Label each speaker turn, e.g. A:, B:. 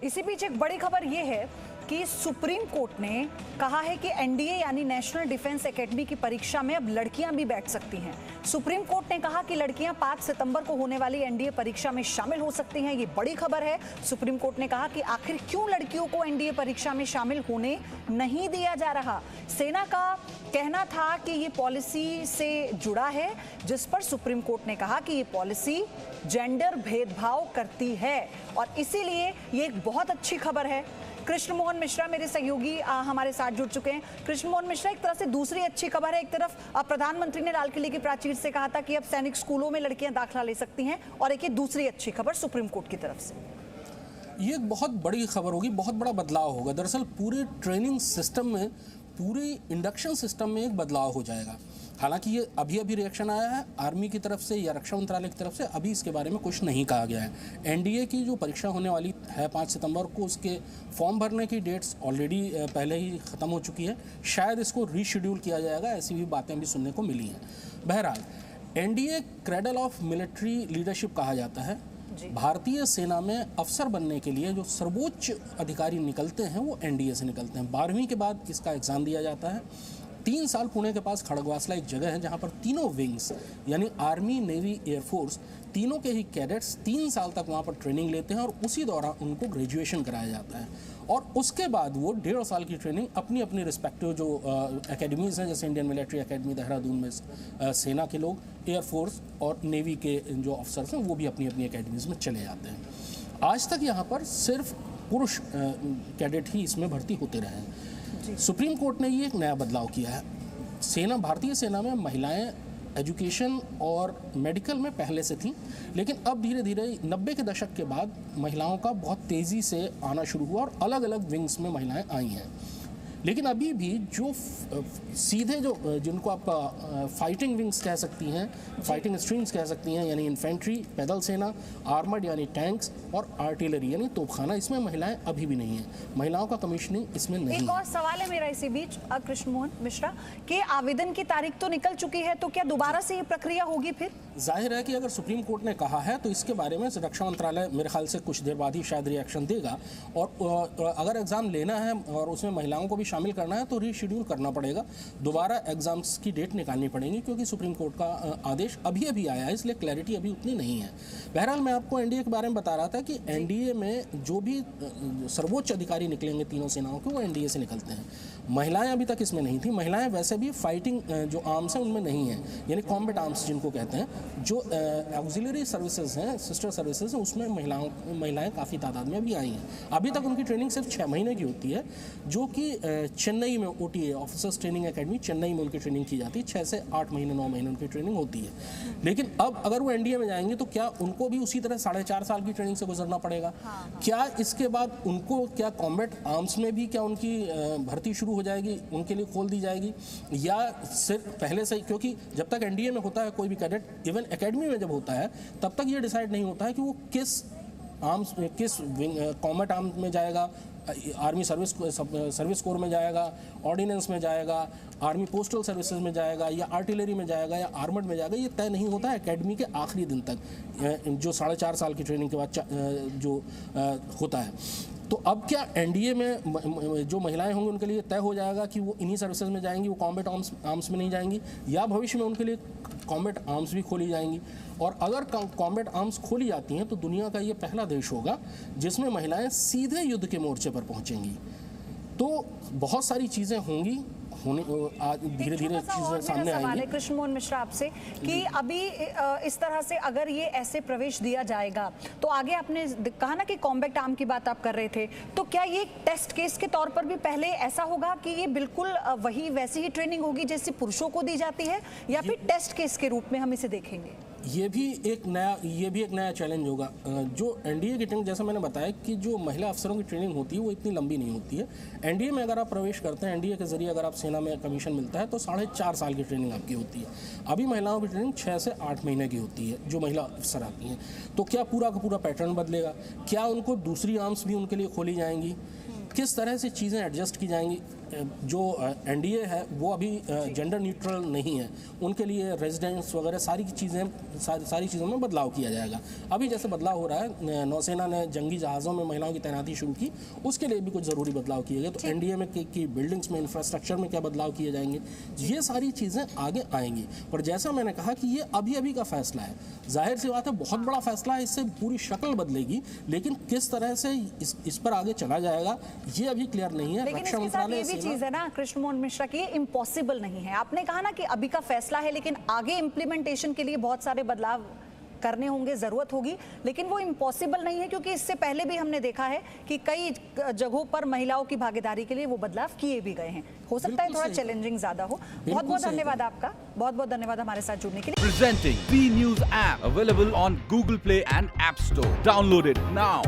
A: इसी बीच एक बड़ी खबर ये है कि सुप्रीम कोर्ट ने कहा है कि एनडीए यानी नेशनल डिफेंस एकेडमी की परीक्षा में अब लड़कियां भी बैठ सकती हैं। सुप्रीम कोर्ट ने कहा कि लड़कियां 5 सितंबर को होने वाली एनडीए परीक्षा में शामिल हो सकती हैं। ये बड़ी खबर है। सुप्रीम कोर्ट ने कहा कि आखिर क्यों लड़कियों को एनडीए परीक्षा में शामिल होने नहीं दिया जा रहा। सेना का कहना था कि ये पॉलिसी से जुड़ा है, जिस पर सुप्रीम कोर्ट ने कहा कि ये पॉलिसी जेंडर भेदभाव करती है और इसीलिए ये एक बहुत अच्छी खबर है। कृष्ण मोहन मिश्रा मेरे सहयोगी हमारे साथ जुड़ चुके हैं। कृष्ण मोहन मिश्रा, एक तरह से दूसरी अच्छी खबर है। एक तरफ प्रधानमंत्री ने लाल किले की प्राचीर से कहा था कि अब सैनिक स्कूलों में लड़कियां दाखिला ले सकती हैं, और एक ये दूसरी अच्छी खबर सुप्रीम कोर्ट की तरफ से।
B: ये एक बहुत बड़ी खबर होगी, बहुत बड़ा बदलाव होगा। दरअसल पूरे ट्रेनिंग सिस्टम में, पूरी इंडक्शन सिस्टम में एक बदलाव हो जाएगा। हालांकि ये अभी रिएक्शन आया है आर्मी की तरफ से या रक्षा मंत्रालय की तरफ से, अभी इसके बारे में कुछ नहीं कहा गया है। एनडीए की जो परीक्षा होने वाली है 5 सितंबर को, उसके फॉर्म भरने की डेट्स ऑलरेडी पहले ही ख़त्म हो चुकी है। शायद इसको रीशेड्यूल किया जाएगा, ऐसी भी बातें भी सुनने को मिली हैं। बहरहाल, NDA cradle of military leadership कहा जाता है। भारतीय सेना में अफसर बनने के लिए जो सर्वोच्च अधिकारी निकलते हैं वो एनडीए से निकलते हैं। 12वीं के बाद इसका एग्ज़ाम दिया जाता है। 3 साल पुणे के पास खड़गवासला एक जगह है जहाँ पर तीनों विंग्स यानी आर्मी, नेवी, एयरफोर्स, तीनों के ही कैडेट्स 3 साल तक वहाँ पर ट्रेनिंग लेते हैं और उसी दौरान उनको ग्रेजुएशन कराया जाता है। और उसके बाद वो 1.5 साल की ट्रेनिंग अपनी अपनी रिस्पेक्टिव जो एकेडमीज़ हैं, जैसे इंडियन मिलिट्री एकेडमी देहरादून में सेना के लोग, एयरफोर्स और नेवी के जो ऑफिसर्स हैं वो भी अपनी अपनी एकेडमीज़ में चले जाते हैं। आज तक यहाँ पर सिर्फ पुरुष कैडेट ही इसमें भर्ती होते रहे हैं। सुप्रीम कोर्ट ने ये एक नया बदलाव किया है। सेना, भारतीय सेना में महिलाएं एजुकेशन और मेडिकल में पहले से थी, लेकिन अब धीरे धीरे 90 के दशक के बाद महिलाओं का बहुत तेज़ी से आना शुरू हुआ और अलग अलग विंग्स में महिलाएं आई हैं। लेकिन अभी भी जो सीधे जिनको आप फाइटिंग विंग्स कह सकती हैं, फाइटिंग स्ट्रीम्स कह सकती हैं, यानी इन्फेंट्री, पैदल सेना, आर्मर्ड यानी टैंक्स और आर्टिलरी यानी तोपखाना, इसमें महिलाएं अभी भी नहीं हैं। महिलाओं का कमीशनिंग इसमें नहीं है।
A: एक और सवाल है मेरा इसी बीच कृष्ण मोहन मिश्रा, कि आवेदन की तारीख तो निकल चुकी है, तो क्या दोबारा से ये प्रक्रिया होगी फिर?
B: जाहिर है कि अगर सुप्रीम कोर्ट ने कहा है तो इसके बारे में रक्षा मंत्रालय मेरे ख्याल से कुछ देर बाद ही शायद रिएक्शन देगा। और अगर एग्ज़ाम लेना है और उसमें महिलाओं को भी शामिल करना है तो रीशेड्यूल करना पड़ेगा, दोबारा एग्जाम्स की डेट निकालनी पड़ेगी, क्योंकि सुप्रीम कोर्ट का आदेश अभी आया है, इसलिए क्लैरिटी अभी उतनी नहीं है। बहरहाल, मैं आपको एनडीए के बारे में बता रहा था कि एनडीए में जो भी सर्वोच्च अधिकारी निकलेंगे तीनों सेनाओं के, वो एनडीए से निकलते हैं। महिलाएं अभी तक इसमें नहीं थी। महिलाएं वैसे भी फाइटिंग जो आर्म्स हैं उनमें नहीं है, यानी कॉम्बैट आर्म्स जिनको कहते हैं, जो ऑक्सिलरी सर्विसेज हैं, सिस्टर सर्विसेज हैं, उसमें महिलाएं काफ़ी तादाद में अभी आई हैं। अभी तक उनकी ट्रेनिंग सिर्फ 6 महीने की होती है, जो कि चेन्नई में OTA officers training academy Chennai में उनकी ट्रेनिंग की जाती है। 6 से 8 महीने 9 महीने उनकी ट्रेनिंग होती है। लेकिन अब अगर वो एनडीए में जाएंगे तो क्या उनको भी उसी तरह 4.5 साल की ट्रेनिंग से गुजरना पड़ेगा? क्या इसके बाद उनको क्या कॉम्बैट आर्म्स में भी क्या उनकी भर्ती शुरू हो जाएगी, उनके लिए खोल दी जाएगी, या सिर्फ पहले से ही? क्योंकि जब तक एनडीए में होता है कोई भी कैडेट, इवन एकेडमी में जब होता है, तब तक ये डिसाइड नहीं होता है कि वो किस कॉम्बैट आर्म्स में जाएगा, आर्मी सर्विस कोर में जाएगा, ऑर्डिनेंस में जाएगा, आर्मी पोस्टल सर्विसेज में जाएगा, या आर्टिलरी में जाएगा, या आर्मर्ड में जाएगा। ये तय नहीं होता है एकेडमी के आखिरी दिन तक, जो 4.5 साल की ट्रेनिंग के बाद जो होता है। तो अब क्या एनडीए में जो महिलाएं होंगी उनके लिए तय हो जाएगा कि वो इन्हीं सर्विसेज में जाएंगी, वो कॉम्बैट आर्म्स में नहीं जाएंगी, या भविष्य में उनके लिए कॉम्बैट आर्म्स भी खोली जाएंगी? और अगर कॉम्बैट आर्म्स खोली जाती हैं तो दुनिया का ये पहला देश होगा जिसमें महिलाएं सीधे युद्ध के मोर्चे पर पहुंचेंगी। तो बहुत सारी चीज़ें होंगी, धीरे धीरे चीजें सामने आएंगी।
A: कृष्ण मोहन मिश्रा, आपसे कि अभी इस तरह से अगर ये ऐसे प्रवेश दिया जाएगा तो आगे आपने कहा ना कि कॉम्बैट आर्म की बात आप कर रहे थे, तो क्या ये टेस्ट केस के तौर पर भी पहले ऐसा होगा कि ये बिल्कुल वैसी ही ट्रेनिंग होगी जैसे पुरुषों को दी जाती है, या फिर टेस्ट केस के रूप में हम इसे देखेंगे?
B: ये भी एक नया चैलेंज होगा। जो एनडीए की ट्रेनिंग, जैसा मैंने बताया कि जो महिला अफसरों की ट्रेनिंग होती है वो इतनी लंबी नहीं होती है। एनडीए में अगर आप प्रवेश करते हैं, एनडीए के जरिए अगर आप सेना में कमीशन मिलता है, तो 4.5 साल की ट्रेनिंग आपकी होती है। अभी महिलाओं की ट्रेनिंग 6 से 8 महीने की होती है, जो महिला अफसर आती हैं। तो क्या पूरा का पूरा पैटर्न बदलेगा? क्या उनको दूसरी आर्म्स भी उनके लिए खोली जाएंगी? किस तरह से चीज़ें एडजस्ट की जाएंगी? जो एनडीए है वो अभी जेंडर न्यूट्रल नहीं है, उनके लिए रेजिडेंस वगैरह सारी चीज़ों में बदलाव किया जाएगा। अभी जैसे बदलाव हो रहा है, नौसेना ने जंगी जहाज़ों में महिलाओं की तैनाती शुरू की, उसके लिए भी कुछ ज़रूरी बदलाव किए गए। तो एनडीए में की बिल्डिंग्स में, इंफ्रास्ट्रक्चर में क्या बदलाव किए जाएंगे, ये सारी चीज़ें आगे आएंगी। पर जैसा मैंने कहा कि ये अभी का फैसला है, जाहिर सी बात है बहुत बड़ा फैसला है, इससे पूरी शक्ल बदलेगी, लेकिन किस तरह से इस पर आगे चला जाएगा ये अभी क्लियर नहीं है।
A: लेकिन इसके साथ ये भी चीज है ना कृष्ण मोहन मिश्रा की, ये इम्पॉसिबल नहीं है। आपने कहा ना कि अभी का फैसला है, लेकिन आगे इम्प्लीमेंटेशन के लिए बहुत सारे बदलाव करने होंगे, जरूरत होगी, लेकिन वो इम्पॉसिबल नहीं है, क्योंकि इससे पहले भी हमने देखा है कि कई जगहों पर महिलाओं की भागीदारी के लिए वो बदलाव किए भी गए हैं। हो सकता है थोड़ा चैलेंजिंग ज्यादा हो। बहुत बहुत धन्यवाद आपका, बहुत बहुत धन्यवाद हमारे साथ जुड़ने के लिए।
C: Presenting B News app available on Google Play and App Store. Download it now.